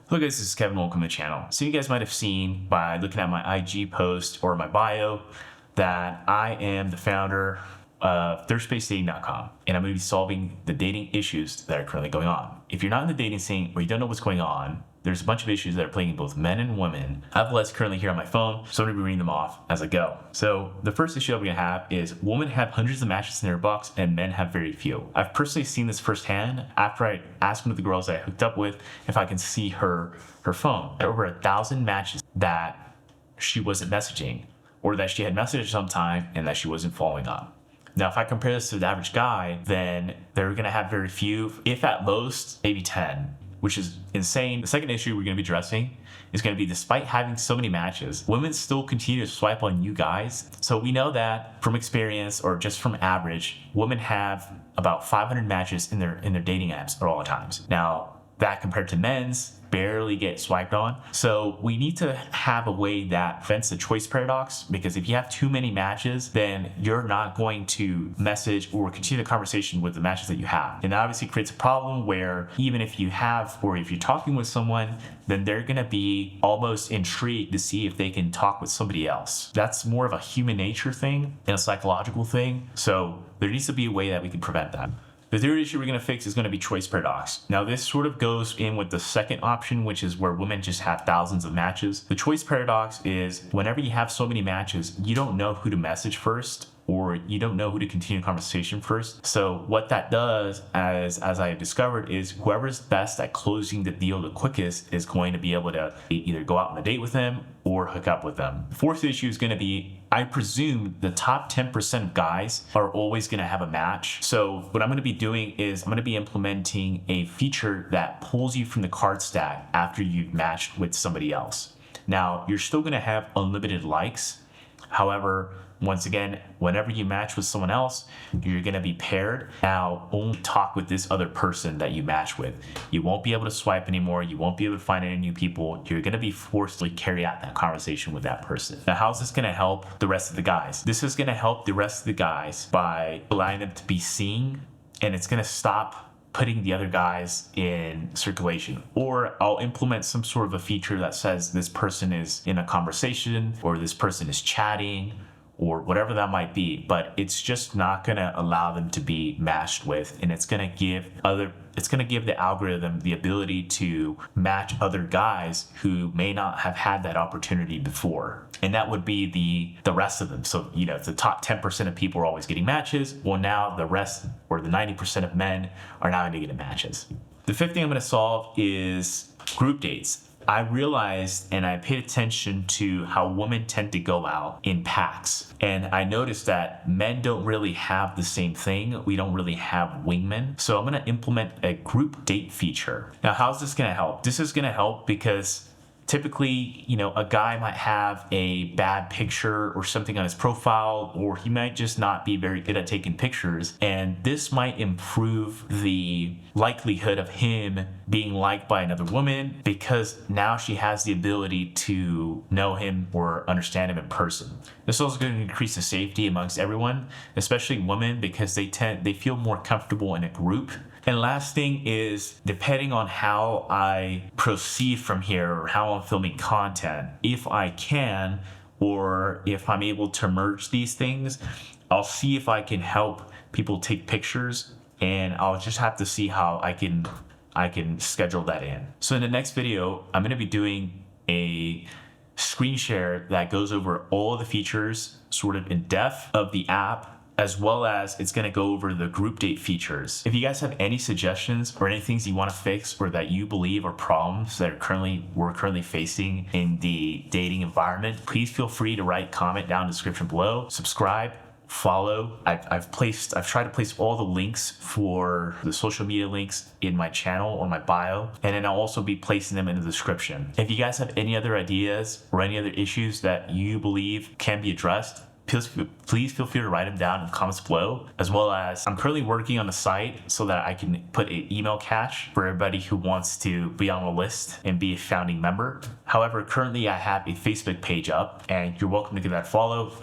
Hello guys, this is Kevin. Welcome to the channel. So you guys might have seen by looking at my IG post or my bio that I am the founder of ThirdSpaceDating.com, and I'm going to be solving the dating issues that are currently going on. If you're not in the dating scene or you don't know what's going on, there's a bunch of issues that are plaguing both men and women. I have a list currently here on my phone, so I'm going to be reading them off as I go. So the first issue that we're going to have is women have hundreds of matches in their box and men have very few. I've personally seen this firsthand after I asked one of the girls that I hooked up with if I can see her phone. There were over 1,000 matches that she wasn't messaging, or that she had messaged sometime and that she wasn't following up. Now, if I compare this to the average guy, then they're going to have very few, if at most, maybe 10, which is insane. The second issue we're going to be addressing is going to be, despite having so many matches, women still continue to swipe on you guys. So we know that from experience, or just from average, women have about 500 matches in their dating apps at all times. Now, that compared to men's barely get swiped on. So we need to have a way that prevents the choice paradox, because if you have too many matches, then you're not going to message or continue the conversation with the matches that you have. And that obviously creates a problem where even if you have, or if you're talking with someone, then they're gonna be almost intrigued to see if they can talk with somebody else. That's more of a human nature thing and a psychological thing. So there needs to be a way that we can prevent that. The third issue we're going to fix is going to be choice paradox. Now, this sort of goes in with the second option, which is where women just have thousands of matches. The choice paradox is whenever you have so many matches, you don't know who to message first, or you don't know who to continue a conversation first. So what that does, as I have discovered, is whoever's best at closing the deal the quickest is going to be able to either go out on a date with them or hook up with them. The fourth issue is going to be, I presume the top 10% of guys are always going to have a match. So what I'm going to be doing is I'm going to be implementing a feature that pulls you from the card stack after you've matched with somebody else. Now, you're still going to have unlimited likes. However, once again, whenever you match with someone else, you're going to be paired. Now, only talk with this other person that you match with. You won't be able to swipe anymore. You won't be able to find any new people. You're going to be forced to carry out that conversation with that person. Now, how's this going to help the rest of the guys? This is going to help the rest of the guys by allowing them to be seen, and it's going to stop putting the other guys in circulation. Or I'll implement some sort of a feature that says this person is in a conversation, or this person is chatting, or whatever that might be, but it's just not gonna allow them to be matched with, and it's gonna give the algorithm the ability to match other guys who may not have had that opportunity before. And that would be the rest of them. So, if the top 10% of people are always getting matches, well, now the rest, or the 90% of men, are now gonna get matches. The fifth thing I'm gonna solve is group dates. I realized, and I paid attention to how women tend to go out in packs. And I noticed that men don't really have the same thing. We don't really have wingmen. So I'm gonna implement a group date feature. Now, how's this gonna help? This is gonna help because typically, a guy might have a bad picture or something on his profile, or he might just not be very good at taking pictures. And this might improve the likelihood of him being liked by another woman, because now she has the ability to know him or understand him in person. This is also going to increase the safety amongst everyone, especially women, because they feel more comfortable in a group. And last thing is, depending on how I proceed from here, or how I'm filming content, if I can, or if I'm able to merge these things, I'll see if I can help people take pictures, and I'll just have to see how I can schedule that in. So in the next video, I'm going to be doing a screen share that goes over all of the features sort of in depth of the app, as well as it's going to go over the group date features. If you guys have any suggestions or any things you want to fix, or that you believe are problems that we're currently facing in the dating environment, please feel free to comment down in the description below. Subscribe, follow. I've tried to place all the links for the social media links in my channel or my bio, and then I'll also be placing them in the description. If you guys have any other ideas or any other issues that you believe can be addressed, please feel free to write them down in the comments below, as well as I'm currently working on a site so that I can put an email cache for everybody who wants to be on the list and be a founding member. However, currently I have a Facebook page up, and you're welcome to give that a follow.